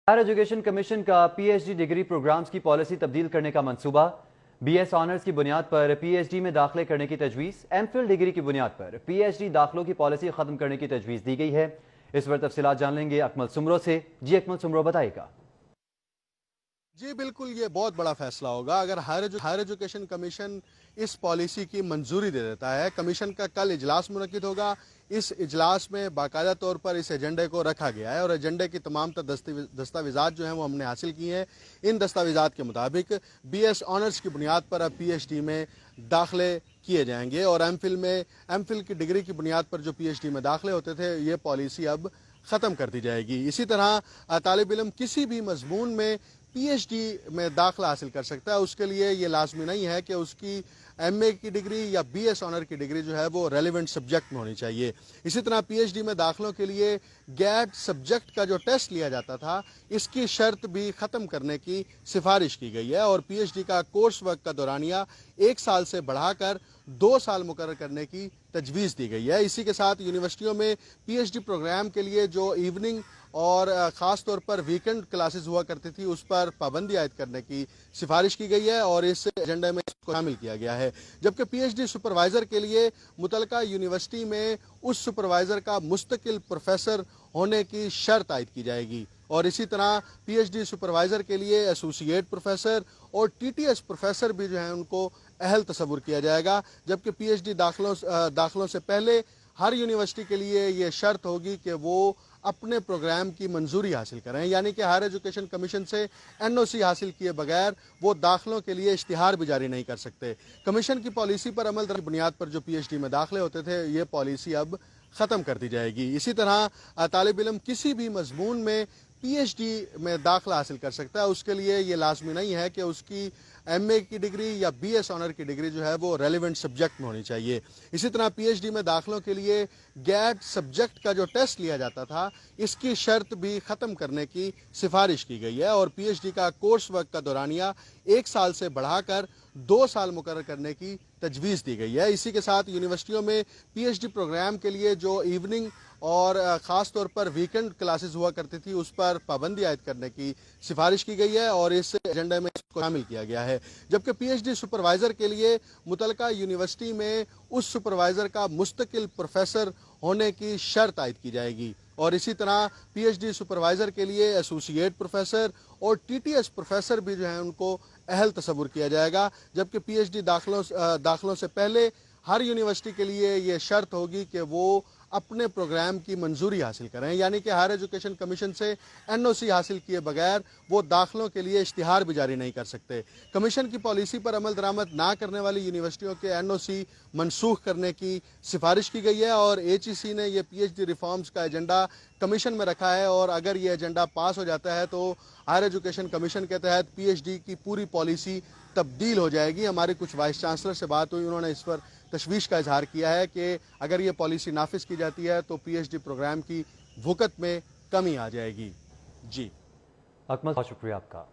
Higher education commission का PhD degree programs की policy तब्दील करने का मंसूबा। बीएस ऑनर्स की बुनियाद पर पीएचडी में दाखिले करने की तजवीज़। एमफिल डिग्री की बुनियाद पर पीएचडी दाखिलों की पॉलिसी खत्म करने की तजवीज़ दी गई है। इस पर तफसीलात जान लेंगे अकमल सुमरो से। जी अकमल सुमरो बताएगा। जी बिल्कुल, ये बहुत बड़ा फैसला होगा अगर हायर एजुकेशन कमीशन इस पॉलिसी की मंजूरी दे देता है। कमीशन का कल इजलास मुनक्किद होगा। इस इजलास में बाकायदा तौर पर इस एजेंडे को रखा गया है और एजेंडे की तमाम दस्तावेजात जो हैं वो हमने हासिल किए हैं। इन दस्तावेजात के मुताबिक बीएस ऑनर्स की बुनियाद पर अब पीएचडी में दाखिले किए जाएंगे और एमफिल की डिग्री की बुनियाद पर जो पीएचडी में दाखिले होते थे ये पॉलिसी अब ख़त्म कर दी जाएगी। इसी तरह तालिब इल्म किसी भी मजमून में पीएचडी में दाखिला हासिल कर सकता है। उसके लिए ये लाजमी नहीं है कि उसकी एमए की डिग्री या बीएस ऑनर की डिग्री जो है वो रेलिवेंट सब्जेक्ट में होनी चाहिए। इसी तरह पीएचडी में दाखिलों के लिए गैट सब्जेक्ट का जो टेस्ट लिया जाता था इसकी शर्त भी ख़त्म करने की सिफारिश की गई है और पीएचडी का कोर्स वर्क का दौरानिया 1 साल से बढ़ाकर 2 साल मुकर्रर करने की तजवीज़ दी गई है। इसी के साथ यूनिवर्सिटियों में पीएचडी प्रोग्राम के लिए जो इवनिंग और ख़ास तौर पर वीकेंड क्लासेस हुआ करती थी उस पर पाबंदी आयद करने की सिफारिश की गई है और इस एजेंडे में इसको शामिल किया गया है। जबकि पीएचडी सुपरवाइज़र के लिए मुतलका यूनिवर्सिटी में उस सुपरवाइज़र का मुस्तकिल प्रोफेसर होने की शर्त आयद की जाएगी और इसी तरह पीएचडी सुपरवाइज़र के लिए एसोसिएट प्रोफेसर और टीटीएस प्रोफेसर भी जो है उनको अहल तस्वुर किया जाएगा। जबकि पीएचडी दाखिलों से पहले हर यूनिवर्सिटी के लिए ये शर्त होगी कि वो अपने प्रोग्राम की मंजूरी हासिल करें, यानी कि हायर एजुकेशन कमीशन से एनओसी हासिल किए बगैर वो दाखिलों के लिए इश्तिहार भी जारी नहीं कर सकते। कमीशन की पॉलिसी पर अमल की बुनियाद पर जो पीएचडी में दाखिले होते थे ये पॉलिसी अब ख़त्म कर दी जाएगी। इसी तरह तालिब इल्म किसी भी मजमून में पीएचडी में दाखिला हासिल कर सकता है। उसके लिए ये लाजमी नहीं है कि उसकी एमए की डिग्री या बीएस ऑनर की डिग्री जो है वो रेलिवेंट सब्जेक्ट में होनी चाहिए। इसी तरह पीएचडी में दाखिलों के लिए गैट सब्जेक्ट का जो टेस्ट लिया जाता था इसकी शर्त भी ख़त्म करने की सिफारिश की गई है और पीएचडी का कोर्स वर्क का दौरानिया 1 साल से बढ़ाकर 2 साल मुकर्रर करने की तजवीज़ दी गई है। इसी के साथ यूनिवर्सिटियों में पीएचडी प्रोग्राम के लिए जो इवनिंग और ख़ास तौर पर वीकेंड क्लासेस हुआ करती थी उस पर पाबंदी आयद करने की सिफारिश की गई है और इस एजेंडे में इसको शामिल किया गया है। जबकि पीएचडी सुपरवाइज़र के लिए मुतलका यूनिवर्सिटी में उस सुपरवाइज़र का मुस्तकिल प्रोफेसर होने की शर्त आयद की जाएगी और इसी तरह पीएचडी सुपरवाइज़र के लिए एसोसिएट प्रोफेसर और टीटीएस प्रोफेसर भी जो है उनको अहल तस्वुर किया जाएगा। जबकि पीएचडी दाखिलों से पहले हर यूनिवर्सिटी के लिए ये शर्त होगी कि वो अपने प्रोग्राम की मंजूरी हासिल करें, यानी कि हायर एजुकेशन कमीशन से एनओसी हासिल किए बगैर वो दाखिलों के लिए इश्तिहार भी जारी नहीं कर सकते। कमीशन की पॉलिसी पर अमल दरामद ना करने वाली यूनिवर्सिटियों के एनओसी मनसूख करने की सिफारिश की गई है और एचईसी ने यह पीएचडी रिफॉर्म्स का एजेंडा कमीशन में रखा है और अगर ये एजेंडा पास हो जाता है तो हायर एजुकेशन कमीशन के तहत पीएचडी की पूरी पॉलिसी तब्दील हो जाएगी। हमारी कुछ वाइस चांसलर से बात हुई, उन्होंने इस पर तशवीश का इजहार किया है कि अगर ये पॉलिसी नाफिज की जाती है तो पीएचडी प्रोग्राम की वक़्त में कमी आ जाएगी। जी अकमल, बहुत शुक्रिया आपका।